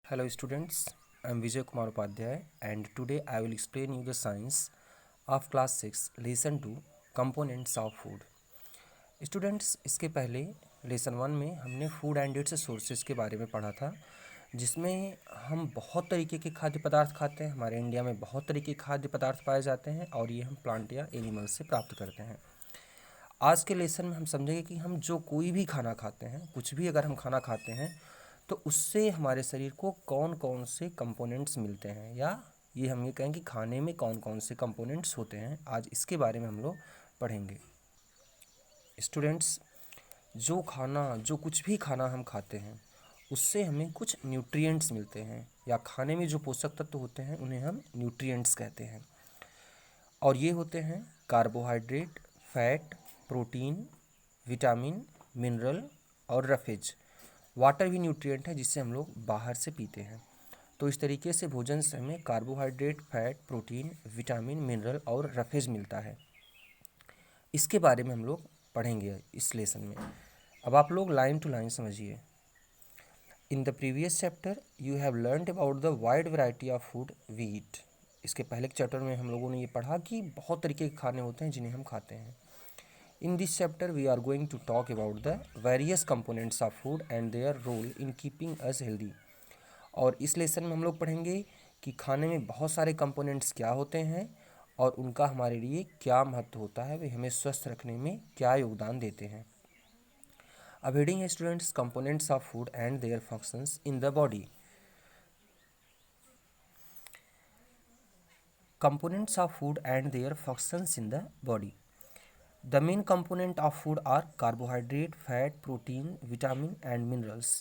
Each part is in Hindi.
Hello students, I am Vijay Kumar Upadhyay and today I will explain you the science of class 6 lesson 2 components of food. Students, इसके पहले लेसन 1 में हमने फूड एंड इट्स सोर्सेज के बारे में पढ़ा था, जिसमें हम बहुत तरीके के खाद्य पदार्थ खाते हैं। हमारे इंडिया में बहुत तरीके के खाद्य पदार्थ पाए जाते हैं और ये हम प्लांट या एनिमल से प्राप्त करते हैं। आज के लेसन में हम समझेंगे कि हम जो कोई भी खाना खाते हैं, कुछ भी अगर हम खाना खाते हैं तो उससे हमारे शरीर को कौन कौन से कंपोनेंट्स मिलते हैं, या हम ये कहें कि खाने में कौन कौन से कंपोनेंट्स होते हैं। आज इसके बारे में हम लोग पढ़ेंगे। स्टूडेंट्स, जो कुछ भी खाना हम खाते हैं उससे हमें कुछ न्यूट्रिएंट्स मिलते हैं, या खाने में जो पोषक तत्व होते हैं उन्हें हम न्यूट्रिएंट्स कहते हैं। और ये होते हैं carbohydrate, fat, protein, vitamin, mineral और रफेज। वाटर भी न्यूट्रिएंट है जिससे हम लोग बाहर से पीते हैं। तो इस तरीके से भोजन से हमें carbohydrate, fat, protein, vitamin, mineral और रफेज मिलता है। इसके बारे में हम लोग पढ़ेंगे इस लेसन में। अब आप लोग लाइन टू लाइन समझिए। In the previous chapter you have learned about the wide variety of food we eat. इसके पहले के चैप्टर में हम लोगों ने ये पढ़ा कि बहुत तरीके के खाने होते हैं जिन्हें हम खाते हैं। In this chapter, we are going to talk about the various components of food and their role in keeping us healthy. और इस लेसन में हम लोग पढ़ेंगे कि खाने में बहुत सारे कंपोनेंट्स क्या होते हैं और उनका हमारे लिए क्या महत्व होता है, वे हमें स्वस्थ रखने में क्या योगदान देते हैं। अब हेडिंग है students, components of food and their functions in the body. Components of food and their functions in the body. The main component of food are carbohydrate, fat, protein, vitamin and minerals.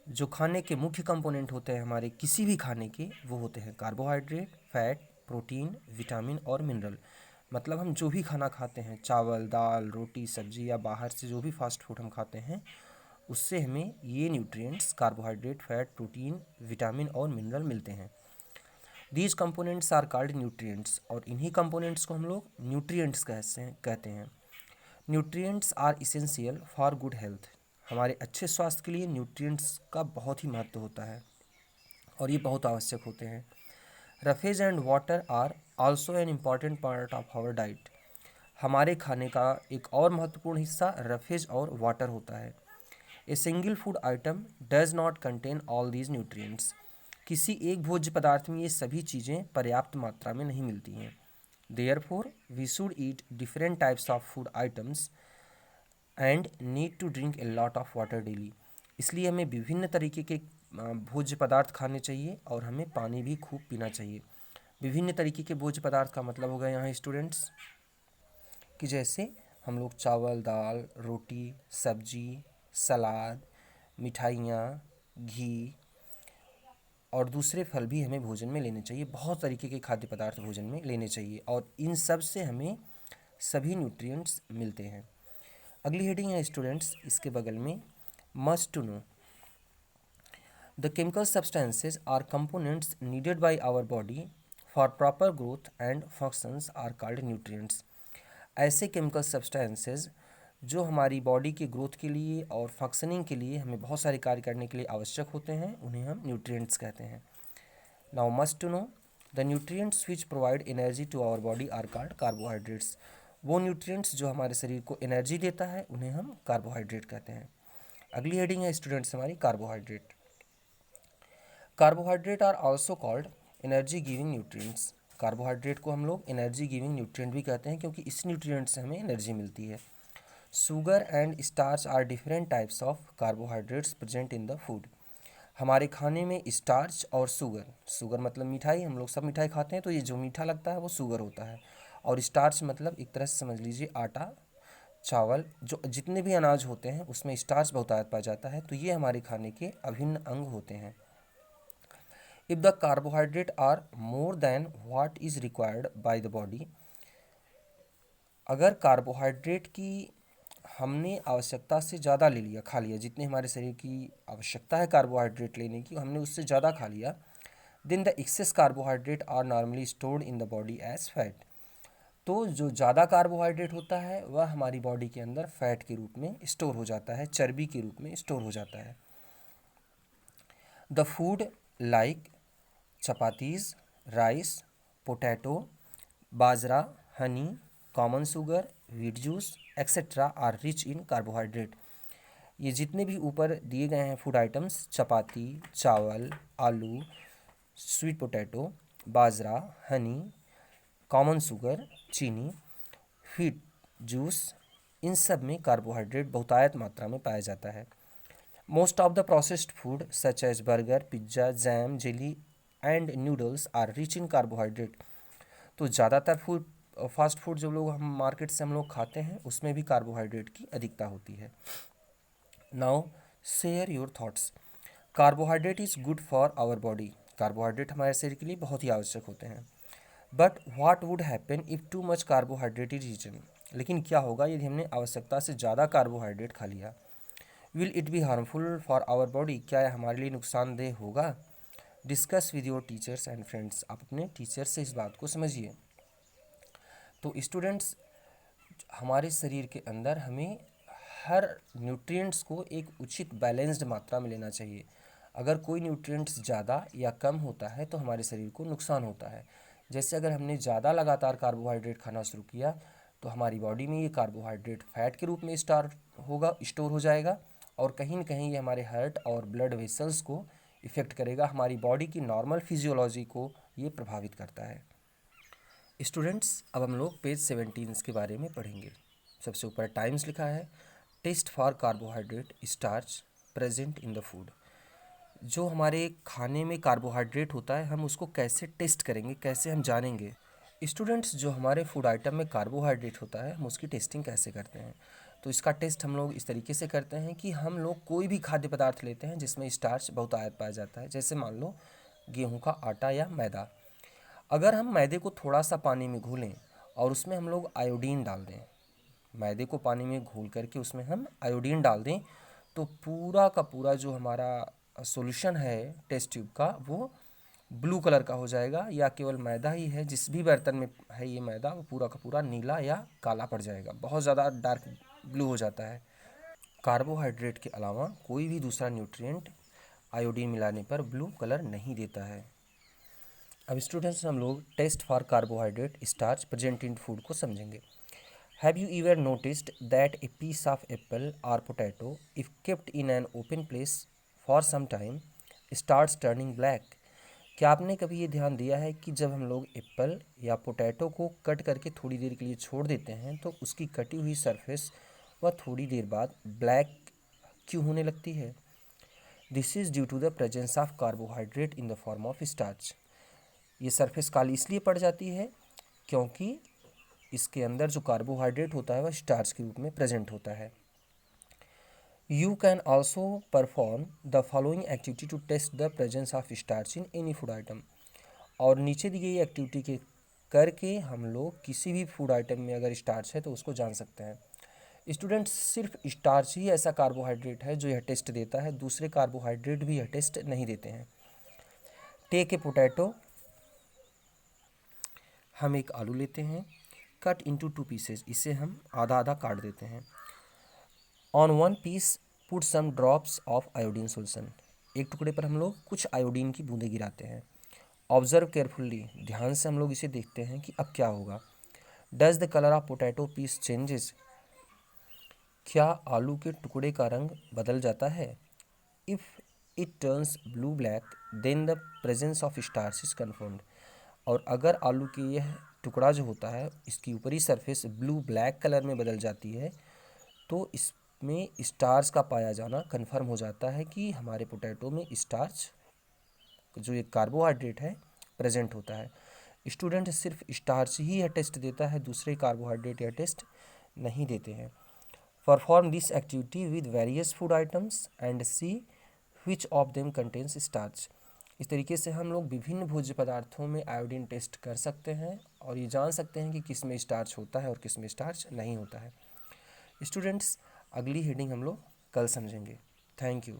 जो खाने के मुख्य कंपोनेंट होते हैं हमारे किसी भी खाने के, वो होते हैं कार्बोहाइड्रेट, फैट, प्रोटीन, विटामिन और मिनरल। मतलब हम जो भी खाना खाते हैं, चावल, दाल, रोटी, सब्जी या बाहर से जो भी फास्ट फूड हम खाते हैं, उससे हमें ये nutrients carbohydrate, fat, protein, vitamin और मिनरल मिलते हैं। These components are called nutrients, और इन्हीं कंपोनेंट्स को हम लोग न्यूट्रिएंट्स कहते हैं। Nutrients are essential for good health. हमारे अच्छे स्वास्थ्य के लिए न्यूट्रिएंट्स का बहुत ही महत्व होता है और ये बहुत आवश्यक होते हैं। Roughage and water are also an important part of our diet. हमारे खाने का एक और महत्वपूर्ण हिस्सा रफेज और वाटर होता है। A single food item does not contain all these nutrients. किसी एक भोज्य पदार्थ में ये सभी चीज़ें पर्याप्त मात्रा में नहीं मिलती हैं। Therefore we should eat different types of food items and need to drink a lot of water daily. इसलिए हमें विभिन्न तरीके के भोज्य पदार्थ खाने चाहिए और हमें पानी भी खूब पीना चाहिए। विभिन्न तरीके के भोज्य पदार्थ का मतलब होगा यहाँ स्टूडेंट्स कि जैसे हम लोग चावल, दाल, रोटी, सब्जी, सलाद, मिठाइयाँ, घी और दूसरे फल भी हमें भोजन में लेने चाहिए। बहुत तरीके के खाद्य पदार्थ भोजन में लेने चाहिए और इन सब से हमें सभी न्यूट्रिएंट्स मिलते हैं। अगली हेडिंग है स्टूडेंट्स इसके बगल में, must to know. The chemical substances are components needed by our body for proper growth and functions are called nutrients. ऐसे केमिकल सब्सटेंसेज जो हमारी बॉडी के ग्रोथ के लिए और फंक्शनिंग के लिए, हमें बहुत सारे कार्य करने के लिए आवश्यक होते हैं, उन्हें हम न्यूट्रिएंट्स कहते हैं। Now must to know, the nutrients which provide energy to our body are called carbohydrates. वो न्यूट्रिएंट्स जो हमारे शरीर को एनर्जी देता है उन्हें हम कार्बोहाइड्रेट कहते हैं। अगली हेडिंग है स्टूडेंट्स हमारी carbohydrate. Carbohydrate are also called energy giving nutrients. Carbohydrate को हम लोग एनर्जी गिविंग न्यूट्रिएंट भी कहते हैं क्योंकि इस न्यूट्रिएंट से हमें एनर्जी मिलती है। Sugar and starch are different types of carbohydrates present in the food. हमारे खाने में स्टार्च और शुगर मतलब मिठाई, हम लोग सब मिठाई खाते हैं तो ये जो मीठा लगता है वो शुगर होता है, और स्टार्च मतलब एक तरह से समझ लीजिए आटा, चावल, जो जितने भी अनाज होते हैं उसमें स्टार्च बहुतायत पाया जाता है, तो ये हमारे खाने के अभिन्न अंग होते हैं। If the carbohydrate are more than what is required by the body, अगर कार्बोहाइड्रेट की हमने आवश्यकता से ज़्यादा ले लिया, खा लिया, जितने हमारे शरीर की आवश्यकता है कार्बोहाइड्रेट लेने की हमने उससे ज़्यादा खा लिया, then the excess carbohydrate are normally stored in the body as fat. तो जो ज़्यादा कार्बोहाइड्रेट होता है वह हमारी बॉडी के अंदर फैट के रूप में स्टोर हो जाता है, चर्बी के रूप में स्टोर हो जाता है। The food like chapatis, rice, potato, bajra, honey, common sugar, wheat juice, etc. are rich in carbohydrate. ये जितने भी ऊपर दिए गए हैं फूड आइटम्स, चपाती, चावल, आलू, स्वीट पोटैटो, बाजरा, हनी, कॉमन शुगर, चीनी, व्हीट जूस, इन सब में कार्बोहाइड्रेट बहुतायत मात्रा में पाया जाता है. Most of the processed food such as burger, pizza, jam, jelly and noodles are rich in carbohydrate. तो ज़्यादातर फूड, फास्ट फूड जो लोग हम मार्केट से हम लोग खाते हैं उसमें भी कार्बोहाइड्रेट की अधिकता होती है. Now share your thoughts. Carbohydrate is good for our body. Carbohydrate हमारे शरीर के लिए बहुत ही आवश्यक होते हैं. But what would happen if too much carbohydrate is eaten. लेकिन क्या होगा यदि हमने आवश्यकता से ज़्यादा कार्बोहाइड्रेट खा लिया. Will it be harmful for our body. क्या यह हमारे लिए नुकसानदेह होगा. Discuss with your teachers and friends. आप अपने टीचर से इस बात को समझिए. तो स्टूडेंट्स, हमारे शरीर के अंदर हमें हर न्यूट्रिएंट्स को एक उचित बैलेंस्ड मात्रा में लेना चाहिए. अगर कोई न्यूट्रिएंट्स ज़्यादा या कम होता है तो हमारे शरीर को नुकसान होता है. जैसे अगर हमने ज़्यादा लगातार कार्बोहाइड्रेट खाना शुरू किया तो हमारी बॉडी में ये कार्बोहाइड्रेट फैट के रूप में स्टोर हो जाएगा और कहीं न कहीं ये हमारे हार्ट और ब्लड वेसल्स को इफ़ेक्ट करेगा. हमारी बॉडी की नॉर्मल फिजियोलॉजी को ये प्रभावित करता है. स्टूडेंट्स, अब हम लोग पेज 17 के बारे में पढ़ेंगे. सबसे ऊपर टाइम्स लिखा है. Test for carbohydrate starch present in the food. जो हमारे खाने में कार्बोहाइड्रेट होता है हम उसको कैसे टेस्ट करेंगे, कैसे हम जानेंगे. स्टूडेंट्स, जो हमारे फूड आइटम में कार्बोहाइड्रेट होता है हम उसकी टेस्टिंग कैसे करते हैं. तो इसका टेस्ट हम लोग इस तरीके से करते हैं कि हम लोग कोई भी खाद्य पदार्थ लेते हैं जिसमें स्टार्च बहुतायत पाया जाता है. जैसे मान लो गेहूं का आटा या मैदा. अगर हम मैदे को थोड़ा सा पानी में घोलें और उसमें हम लोग आयोडीन डाल दें, मैदे को पानी में घोल करके उसमें हम आयोडीन डाल दें, तो पूरा का पूरा जो हमारा सॉल्यूशन है टेस्ट ट्यूब का वो ब्लू कलर का हो जाएगा. या केवल मैदा ही है, जिस भी बर्तन में है ये मैदा, वो पूरा का पूरा नीला या काला पड़ जाएगा, बहुत ज़्यादा डार्क ब्लू हो जाता है. कार्बोहाइड्रेट के अलावा कोई भी दूसरा न्यूट्रिएंट आयोडीन मिलाने पर ब्लू कलर नहीं देता है. अब स्टूडेंट्स, हम लोग test for carbohydrate starch present in food को समझेंगे. Have you ever noticed that a piece of apple or potato, if kept in an open place for some time, starts turning black? क्या आपने कभी ये ध्यान दिया है कि जब हम लोग एप्पल या पोटैटो को कट करके थोड़ी देर के लिए छोड़ देते हैं तो उसकी कटी हुई सरफेस वह थोड़ी देर बाद ब्लैक क्यों होने लगती है. This is due to the presence of carbohydrate in the form of starch. ये सरफेस काली इसलिए पड़ जाती है क्योंकि इसके अंदर जो कार्बोहाइड्रेट होता है वह स्टार्च के रूप में प्रेजेंट होता है. You can also perform the following activity to test the presence of starch in any food item. और नीचे दी गई एक्टिविटी के करके हम लोग किसी भी फूड आइटम में अगर स्टार्च है तो उसको जान सकते हैं. स्टूडेंट्स, सिर्फ स्टार्च ही ऐसा कार्बोहाइड्रेट है जो यह टेस्ट देता है, दूसरे कार्बोहाइड्रेट भी यह टेस्ट नहीं देते हैं. Take a potato. हम एक आलू लेते हैं. Cut into 2 pieces. इसे हम आधा आधा काट देते हैं. On 1 piece put some drops of iodine solution. एक टुकड़े पर हम लोग कुछ आयोडीन की बूंदें गिराते हैं. Observe carefully. ध्यान से हम लोग इसे देखते हैं कि अब क्या होगा. Does the colour of potato piece changes. क्या आलू के टुकड़े का रंग बदल जाता है. If it turns blue black then the presence of starch is confirmed. और अगर आलू के यह टुकड़ा जो होता है इसकी ऊपरी सरफेस ब्लू ब्लैक कलर में बदल जाती है तो इसमें स्टार्च का पाया जाना कन्फर्म हो जाता है कि हमारे पोटैटो में स्टार्च जो एक कार्बोहाइड्रेट है प्रेजेंट होता है. स्टूडेंट, सिर्फ स्टार्च ही यह टेस्ट देता है, दूसरे कार्बोहाइड्रेट यह टेस्ट नहीं देते हैं. Perform this activity with various food items and see which of them contains starch. इस तरीके से हम लोग विभिन्न भोज्य पदार्थों में आयोडीन टेस्ट कर सकते हैं और ये जान सकते हैं कि किस में स्टार्च होता है और किस में स्टार्च नहीं होता है. स्टूडेंट्स, अगली हेडिंग हम लोग कल समझेंगे. Thank you.